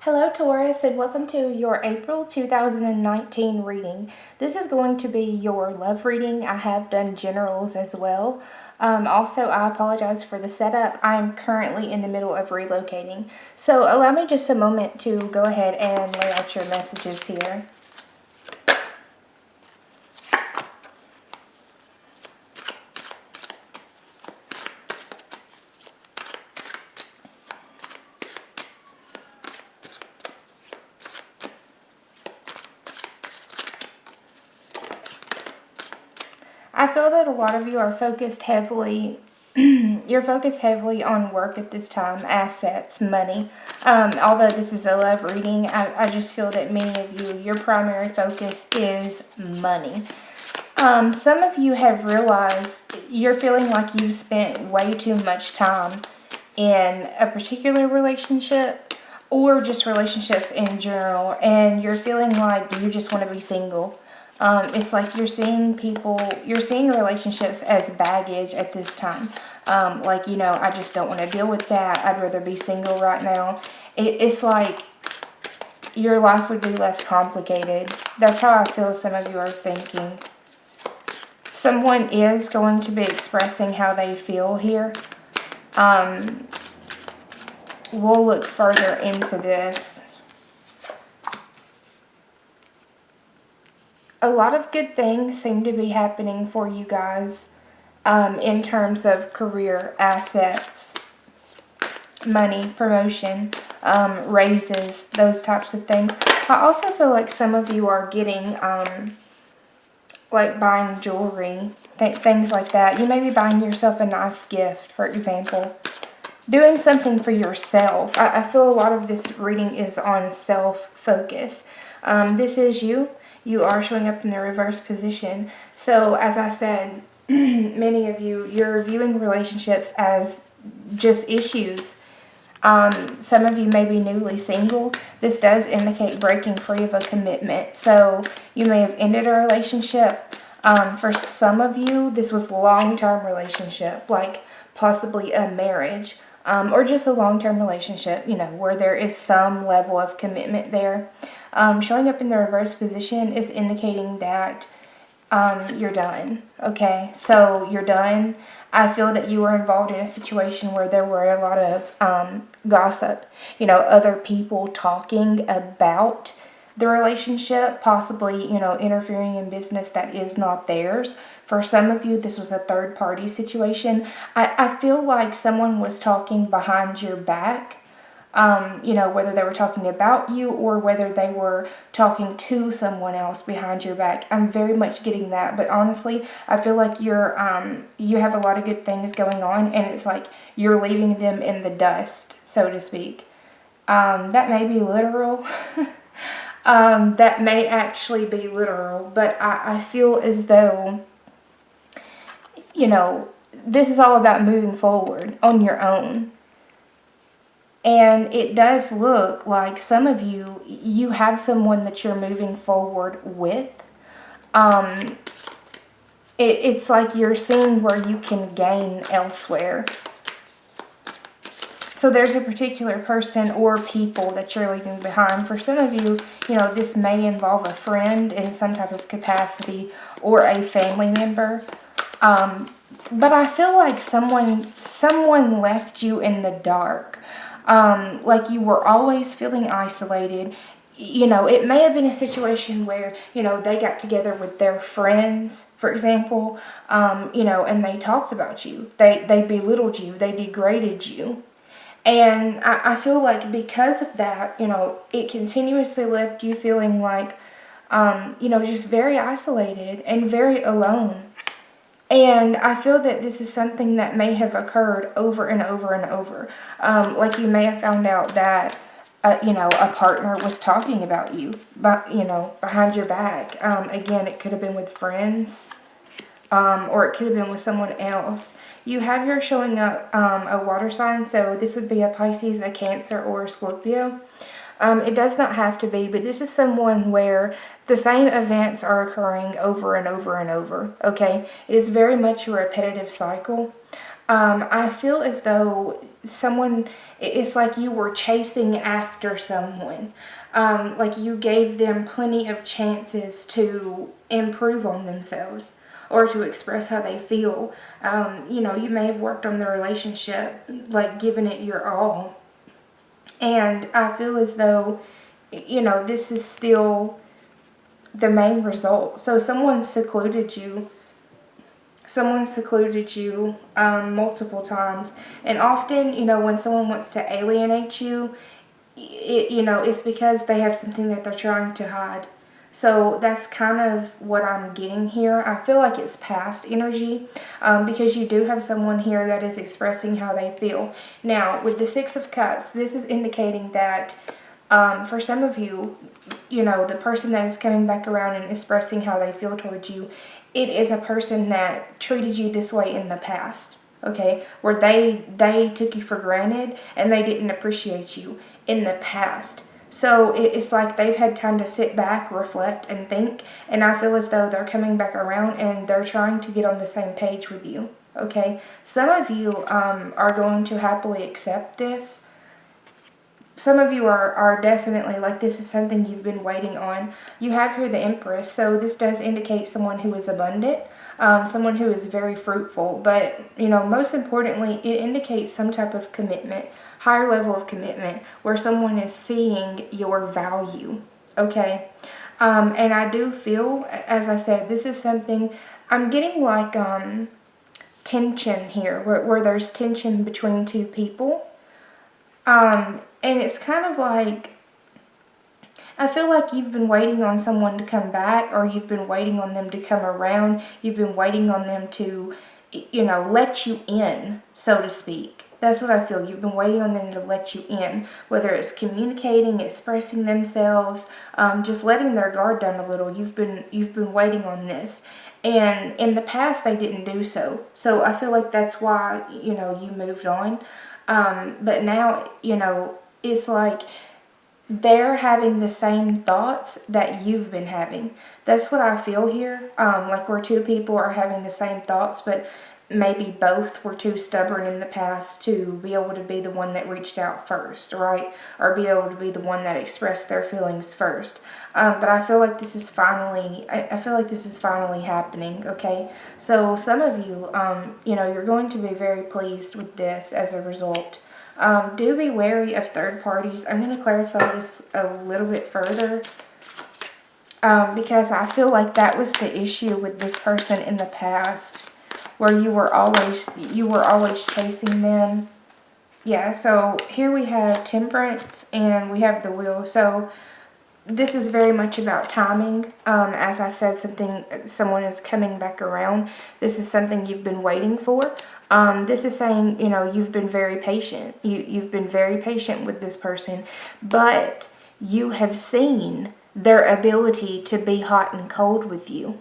Hello Taurus, and welcome to your April 2019 reading. This is going to be your love reading. I have done generals as well. Also, I apologize for the setup. I am currently in the middle of relocating. So allow me just a moment to go ahead and lay out your messages here. I feel that a lot of you are focused heavily, you're focused heavily on work at this time, assets, money. Although this is a love reading, I just feel that many of you, your primary focus is money. Some of you have realized you're feeling like you've spent way too much time in a particular relationship or just relationships in general, and you're feeling like you just want to be single. It's like you're seeing relationships as baggage at this time. I just don't want to deal with that. I'd rather be single right now. It's like your life would be less complicated. That's how I feel some of you are thinking. Someone is going to be expressing how they feel here. We'll look further into this. A lot of good things seem to be happening for you guys in terms of career, assets, money, promotion, raises, those types of things. I also feel like some of you are getting, like buying jewelry, things like that. You may be buying yourself a nice gift, for example. Doing something for yourself. I feel a lot of this reading is on self-focus. This is you. You are showing up in the reverse position. So, as I said, many of you, you're viewing relationships as just issues. Some of you may be newly single. This does indicate breaking free of a commitment. So, you may have ended a relationship. For some of you, this was a long-term relationship, like possibly a marriage, or just a long-term relationship, where there is some level of commitment there. Showing up in the reverse position is indicating that you're done. Okay, so you're done. I feel that you were involved in a situation where there were a lot of gossip, other people talking about the relationship, possibly, interfering in business that is not theirs. For some of you, this was a third-party situation. I feel like someone was talking behind your back. Whether they were talking about you or whether they were talking to someone else behind your back. I'm very much getting that, but honestly, I feel like you have a lot of good things going on, and it's like you're leaving them in the dust, so to speak. That may be literal. That may actually be literal, but I feel as though, this is all about moving forward on your own. And it does look like some of you have someone that you're moving forward with. It's like you're seeing where you can gain elsewhere. So there's a particular person or people that you're leaving behind. For some of you, this may involve a friend in some type of capacity or a family member. But I feel like someone left you in the dark. Like you were always feeling isolated. It may have been a situation where, they got together with their friends, for example, and they talked about you. They belittled you. They degraded you. And I feel like because of that, it continuously left you feeling like, just very isolated and very alone. And I feel that this is something that may have occurred over and over and over. Like you may have found out that, a partner was talking about you, but, behind your back. Again, it could have been with friends, or it could have been with someone else. You have here showing up a water sign, so this would be a Pisces, a Cancer, or a Scorpio. It does not have to be, but this is someone where the same events are occurring over and over and over, okay? It is very much a repetitive cycle. I feel as though it's like you were chasing after someone. Like you gave them plenty of chances to improve on themselves or to express how they feel. You may have worked on the relationship, like given it your all. And I feel as though, this is still the main result. So someone secluded you multiple times, and often, when someone wants to alienate you, it's because they have something that they're trying to hide. So that's kind of what I'm getting here. I feel like it's past energy, because you do have someone here that is expressing how they feel. Now, with the Six of Cups, this is indicating that for some of you, the person that is coming back around and expressing how they feel towards you, it is a person that treated you this way in the past, okay? Where they took you for granted and they didn't appreciate you in the past. So it's like they've had time to sit back, reflect, and think, and I feel as though they're coming back around and they're trying to get on the same page with you, okay? Some of you are going to happily accept this. Some of you are definitely, like, this is something you've been waiting on. You have here the Empress, so this does indicate someone who is abundant, someone who is very fruitful, but, most importantly, it indicates some type of commitment, higher level of commitment, where someone is seeing your value, okay? And I do feel, as I said, this is something, I'm getting like tension here, where there's tension between two people. And it's kind of like, I feel like you've been waiting on someone to come back, or you've been waiting on them to come around. You've been waiting on them to, let you in, so to speak. That's what I feel. You've been waiting on them to let you in, whether it's communicating, expressing themselves, just letting their guard down a little. You've been waiting on this. And in the past, they didn't do so. So I feel like that's why, you moved on. But now, it's like they're having the same thoughts that you've been having. That's what I feel here. Like where two people are having the same thoughts, but maybe both were too stubborn in the past to be able to be the one that reached out first, right? Or be able to be the one that expressed their feelings first. But I feel like this is finally, happening, okay? So some of you, you're going to be very pleased with this as a result. Do be wary of third parties. I'm going to clarify this a little bit further, because I feel like that was the issue with this person in the past, where you were always chasing them. Yeah, so here we have Temperance and we have the Wheel. So this is very much about timing. As I said, someone is coming back around. This is something you've been waiting for. This is saying, you've been very patient. You've been very patient with this person, but you have seen their ability to be hot and cold with you.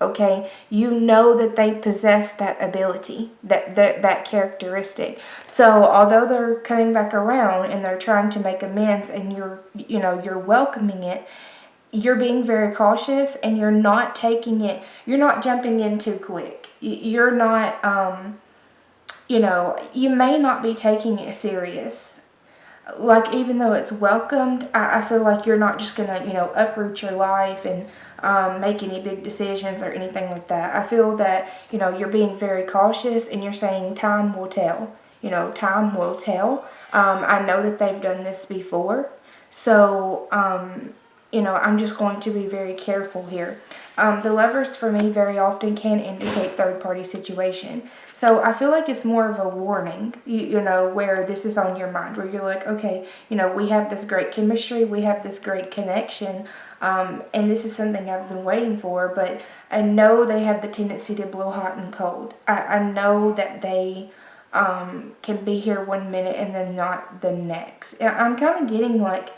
Okay, you know that they possess that ability, that characteristic. So although they're coming back around and they're trying to make amends, and you're welcoming it, you're being very cautious, and you're not you're not jumping in too quick. You're not, you may not be taking it serious. Like, even though it's welcomed, I feel like you're not just gonna, uproot your life and make any big decisions or anything like that. I feel that, you're being very cautious, and you're saying time will tell. Time will tell. I know that they've done this before. So, I'm just going to be very careful here. The Lovers, for me, very often can indicate third-party situation. So I feel like it's more of a warning, where this is on your mind, where you're like, okay, we have this great chemistry, we have this great connection, and this is something I've been waiting for, but I know they have the tendency to blow hot and cold. I know that they can be here one minute and then not the next. I'm kind of getting like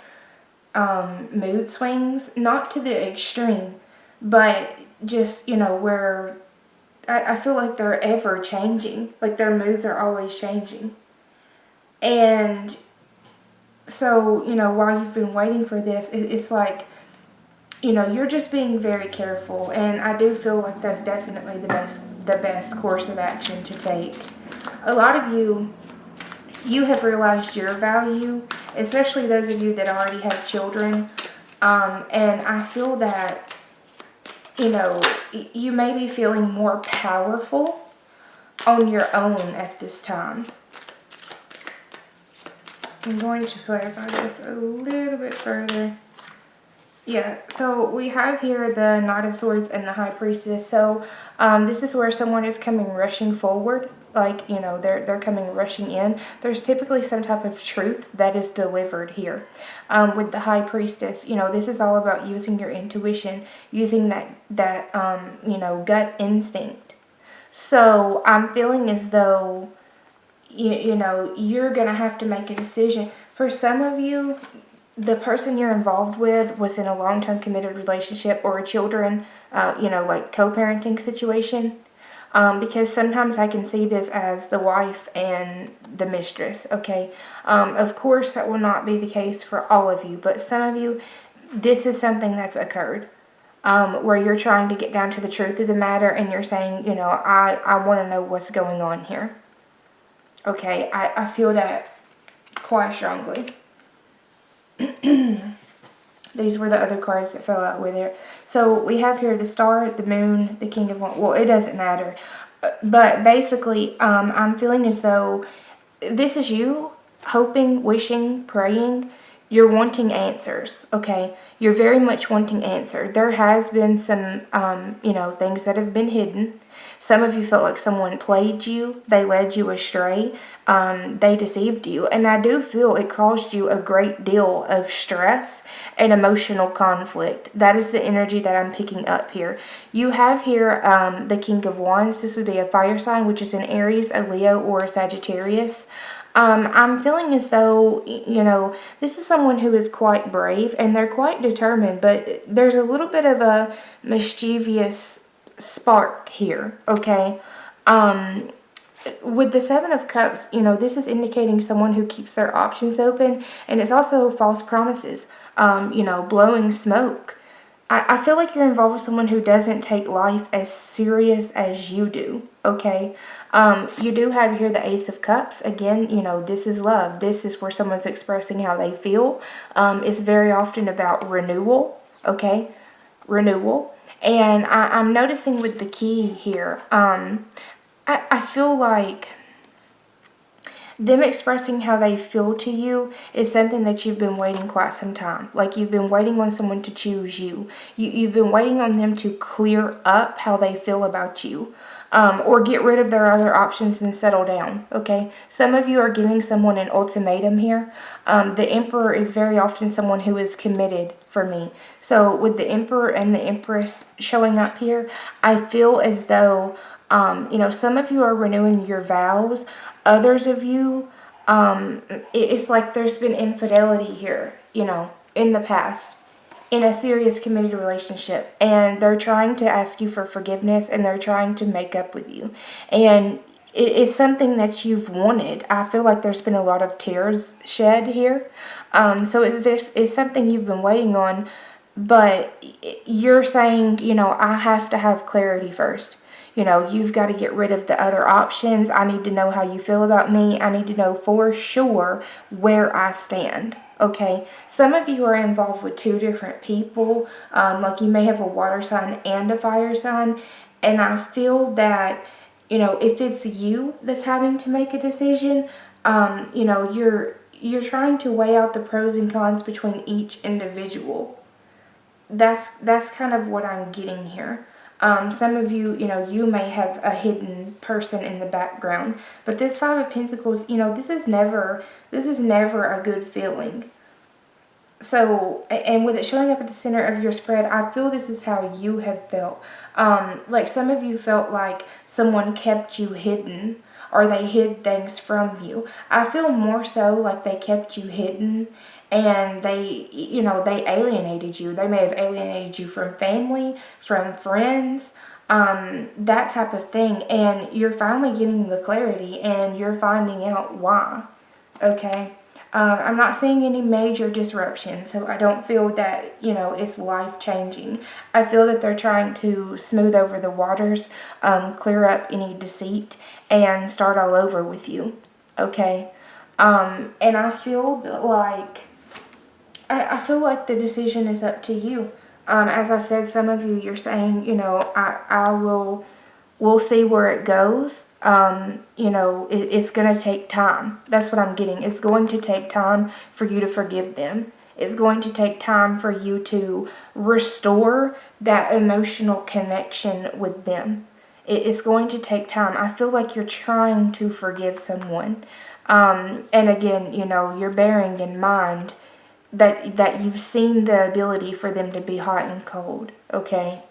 mood swings, not to the extreme, but just, where I feel like they're ever changing. Like, their moods are always changing. And so, while you've been waiting for this, it's like, you're just being very careful. And I do feel like that's definitely the best course of action to take. A lot of you have realized your value, especially those of you that already have children. And I feel that, you may be feeling more powerful on your own at this time. I'm going to clarify this a little bit further. Yeah, so we have here the Knight of Swords and the High Priestess. So this is where someone is coming rushing forward. Like, they're coming rushing in. There's typically some type of truth that is delivered here. With the High Priestess, this is all about using your intuition, using that gut instinct. So I'm feeling as though, you're going to have to make a decision. For some of you, the person you're involved with was in a long-term committed relationship or a children, like co-parenting situation. Because sometimes I can see this as the wife and the mistress, okay? Of course, that will not be the case for all of you, but some of you, this is something that's occurred. Where you're trying to get down to the truth of the matter and you're saying, I want to know what's going on here. Okay, I feel that quite strongly. These were the other cards that fell out with it. So we have here the Star, the Moon, the King of Wands. Well, it doesn't matter. But basically, I'm feeling as though this is you hoping, wishing, praying. You're wanting answers, okay? You're very much wanting answer. There has been some, things that have been hidden. Some of you felt like someone played you. They led you astray. They deceived you. And I do feel it caused you a great deal of stress and emotional conflict. That is the energy that I'm picking up here. You have here the King of Wands. This would be a fire sign, which is an Aries, a Leo, or a Sagittarius. I'm feeling as though, this is someone who is quite brave and they're quite determined, but there's a little bit of a mischievous spark here, okay? With the Seven of Cups, this is indicating someone who keeps their options open, and it's also false promises, blowing smoke. I feel like you're involved with someone who doesn't take life as serious as you do, okay? You do have here the Ace of Cups. Again, this is love. This is where someone's expressing how they feel. It's very often about renewal, okay? Renewal. And I'm noticing with the key here, I feel like them expressing how they feel to you is something that you've been waiting quite some time. Like you've been waiting on someone to choose you. You've been waiting on them to clear up how they feel about you. Or get rid of their other options and settle down, okay? Some of you are giving someone an ultimatum here. The Emperor is very often someone who is committed for me. So with the Emperor and the Empress showing up here, I feel as though, some of you are renewing your vows. Others of you, it's like there's been infidelity here, in the past, in a serious committed relationship, and they're trying to ask you for forgiveness and they're trying to make up with you, and it is something that you've wanted. I feel like there's been a lot of tears shed here, so it's something you've been waiting on, but you're saying, I have to have clarity first. You've got to get rid of the other options. I need to know how you feel about me. I need to know for sure where I stand. Okay, some of you are involved with two different people. Like you may have a water sign and a fire sign. And I feel that, if it's you that's having to make a decision, you're trying to weigh out the pros and cons between each individual. That's kind of what I'm getting here. Some of you, you may have a hidden person in the background, but this Five of Pentacles, this is never a good feeling. So, and with it showing up at the center of your spread, I feel this is how you have felt. Like some of you felt like someone kept you hidden, or they hid things from you. I feel more so like they kept you hidden and they alienated you. They may have alienated you from family, from friends, that type of thing. And you're finally getting the clarity and you're finding out why. Okay. I'm not seeing any major disruption, so I don't feel that, it's life-changing. I feel that they're trying to smooth over the waters, clear up any deceit, and start all over with you, okay? And I feel like, the decision is up to you. As I said, some of you, you're saying, we'll see where it goes. It's going to take time. That's what I'm getting. It's going to take time for you to forgive them. It's going to take time for you to restore that emotional connection with them. It's going to take time. I feel like you're trying to forgive someone. And again, you're bearing in mind that you've seen the ability for them to be hot and cold, okay?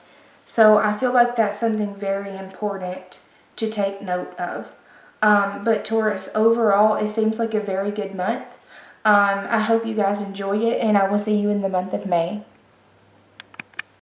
So I feel like that's something very important to take note of. But Taurus, overall, it seems like a very good month. I hope you guys enjoy it, and I will see you in the month of May.